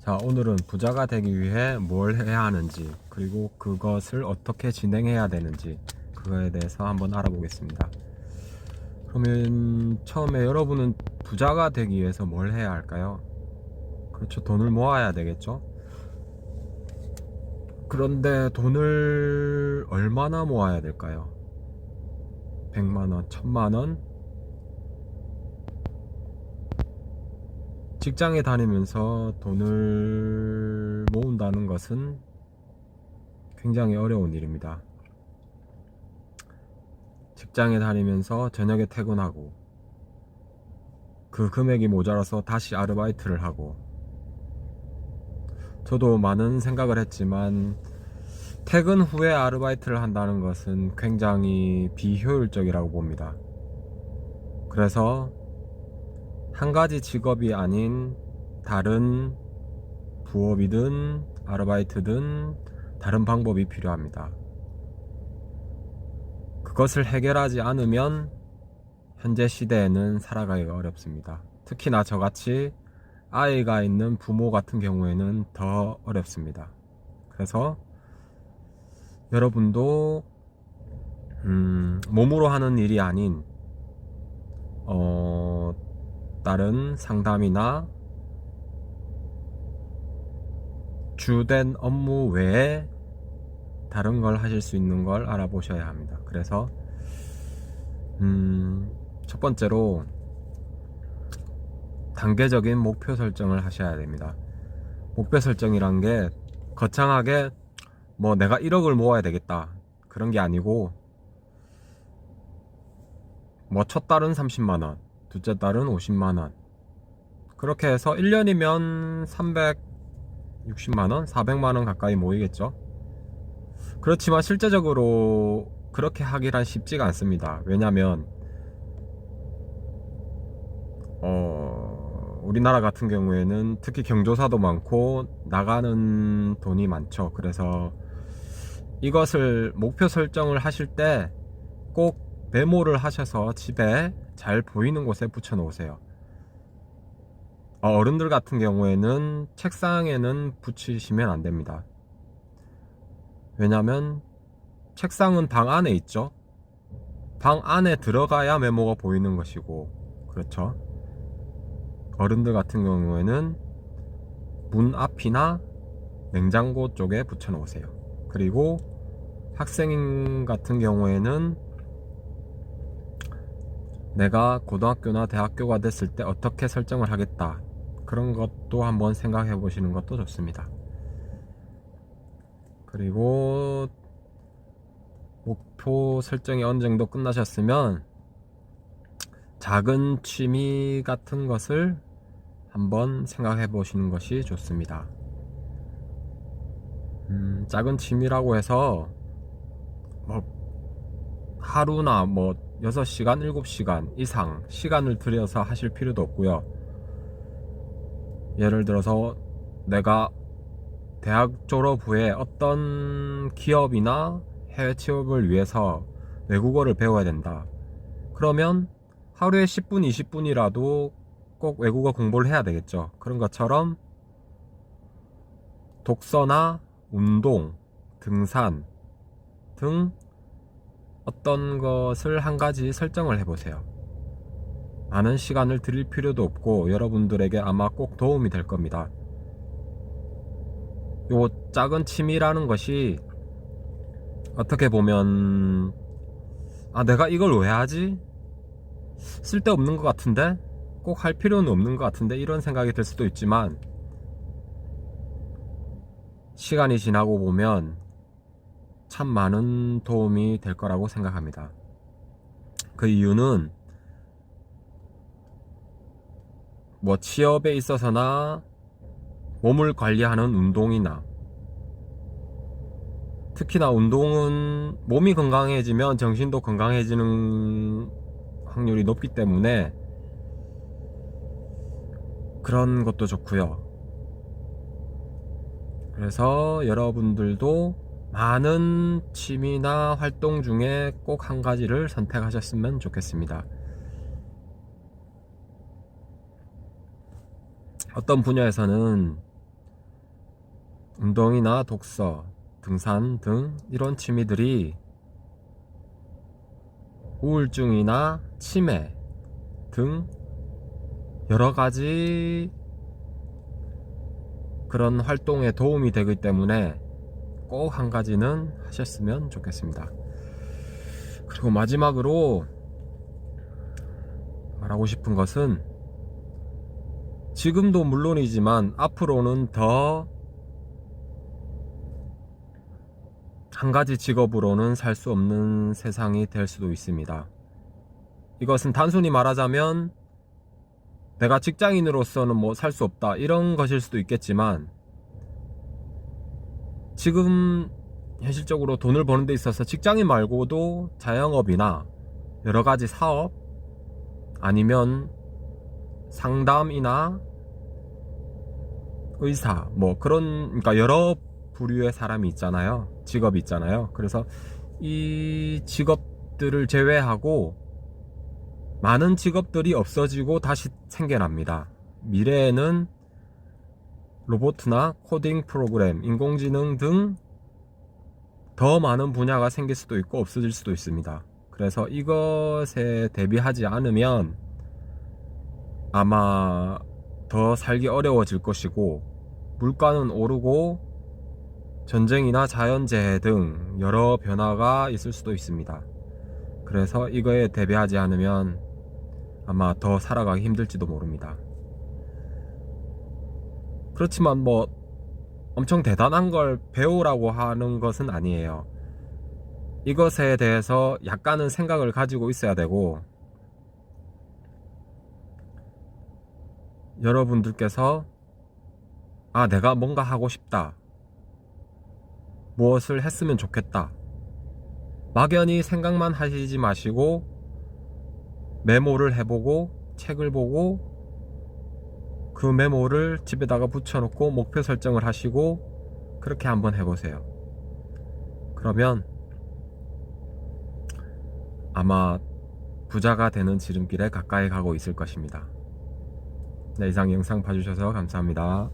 자, 오늘은 부자가 되기 위해 뭘 해야 하는지, 그리고 그것을 어떻게 진행해야 되는지, 그거에 대해서 한번 알아보겠습니다. 그러면 처음에 여러분은 부자가 되기 위해서 뭘 해야 할까요? 그렇죠. 돈을 모아야 되겠죠. 그런데 돈을 얼마나 모아야 될까요? 100만원, 1000만원? 직장에 다니면서 돈을 모은다는 것은 굉장히 어려운 일입니다. 직장에 다니면서 저녁에 퇴근하고 그 금액이 모자라서 다시 아르바이트를 하고, 저도 많은 생각을 했지만 퇴근 후에 아르바이트를 한다는 것은 굉장히 비효율적이라고 봅니다. 그래서 한 가지 직업이 아닌 다른 부업이든 아르바이트든 다른 방법이 필요합니다. 그것을 해결하지 않으면 현재 시대에는 살아가기가 어렵습니다. 특히나 저같이 아이가 있는 부모 같은 경우에는 더 어렵습니다. 그래서 여러분도 몸으로 하는 일이 아닌 다른 상담이나 주된 업무 외에 다른 걸 하실 수 있는 걸 알아보셔야 합니다. 그래서 첫 번째로 단계적인 목표 설정을 하셔야 됩니다. 목표 설정이란 게 거창하게 뭐 내가 1억을 모아야 되겠다 그런 게 아니고, 뭐 첫 달은 30만원, 둘째 달은 50만원, 그렇게 해서 1년이면 360만원, 400만원 가까이 모이겠죠. 그렇지만 실제적으로 그렇게 하기란 쉽지가 않습니다. 왜냐면 우리나라 같은 경우에는 특히 경조사도 많고 나가는 돈이 많죠. 그래서 이것을 목표 설정을 하실 때 꼭 메모를 하셔서 집에 잘 보이는 곳에 붙여 놓으세요. 어른들 같은 경우에는 책상에는 붙이시면 안 됩니다. 왜냐면 책상은 방 안에 있죠. 방 안에 들어가야 메모가 보이는 것이고, 그렇죠. 어른들 같은 경우에는 문 앞이나 냉장고 쪽에 붙여 놓으세요. 그리고 학생 같은 경우에는 내가 고등학교나 대학교가 됐을 때 어떻게 설정을 하겠다, 그런 것도 한번 생각해 보시는 것도 좋습니다. 그리고 목표 설정이 어느 정도 끝나셨으면 작은 취미 같은 것을 한번 생각해 보시는 것이 좋습니다. 작은 취미라고 해서 하루나 6시간, 7시간 이상 시간을 들여서 하실 필요도 없고요. 예를 들어서 내가 대학 졸업 후에 어떤 기업이나 해외 취업을 위해서 외국어를 배워야 된다. 그러면 하루에 10분, 20분이라도 꼭 외국어 공부를 해야 되겠죠. 그런 것처럼 독서나 운동, 등산 등 어떤 것을 한 가지 설정을 해보세요. 많은 시간을 들일 필요도 없고 여러분들에게 아마 꼭 도움이 될 겁니다. 요 작은 취미라는 것이 어떻게 보면 내가 이걸 왜 하지? 쓸데없는 것 같은데? 꼭 할 필요는 없는 것 같은데? 이런 생각이 들 수도 있지만 시간이 지나고 보면 참 많은 도움이 될 거라고 생각합니다. 그 이유는 취업에 있어서나 몸을 관리하는 운동이나, 특히나 운동은 몸이 건강해지면 정신도 건강해지는 확률이 높기 때문에 그런 것도 좋고요. 그래서 여러분들도 많은 취미나 활동 중에 꼭 한 가지를 선택하셨으면 좋겠습니다. 어떤 분야에서는 운동이나 독서, 등산 등 이런 취미들이 우울증이나 치매 등 여러 가지 그런 활동에 도움이 되기 때문에 꼭 한 가지는 하셨으면 좋겠습니다. 그리고 마지막으로 말하고 싶은 것은 지금도 물론이지만 앞으로는 더 한 가지 직업으로는 살 수 없는 세상이 될 수도 있습니다. 이것은 단순히 말하자면 내가 직장인으로서는 뭐 살 수 없다 이런 것일 수도 있겠지만, 지금 현실적으로 돈을 버는 데 있어서 직장인 말고도 자영업이나 여러 가지 사업 아니면 상담이나 의사 뭐 그런, 그러니까 여러 부류의 사람이 있잖아요. 직업이 있잖아요. 그래서 이 직업들을 제외하고 많은 직업들이 없어지고 다시 생겨납니다. 미래에는 로봇이나 코딩 프로그램, 인공지능 등 더 많은 분야가 생길 수도 있고 없어질 수도 있습니다. 그래서 이것에 대비하지 않으면 아마 더 살기 어려워질 것이고, 물가는 오르고 전쟁이나 자연재해 등 여러 변화가 있을 수도 있습니다. 그래서 이거에 대비하지 않으면 아마 더 살아가기 힘들지도 모릅니다. 그렇지만 뭐 엄청 대단한 걸 배우라고 하는 것은 아니에요. 이것에 대해서 약간은 생각을 가지고 있어야 되고, 여러분들께서 내가 뭔가 하고 싶다, 무엇을 했으면 좋겠다, 막연히 생각만 하시지 마시고 메모를 해보고 책을 보고 그 메모를 집에다가 붙여놓고 목표 설정을 하시고 그렇게 한번 해보세요. 그러면 아마 부자가 되는 지름길에 가까이 가고 있을 것입니다. 네, 이상 영상 봐주셔서 감사합니다.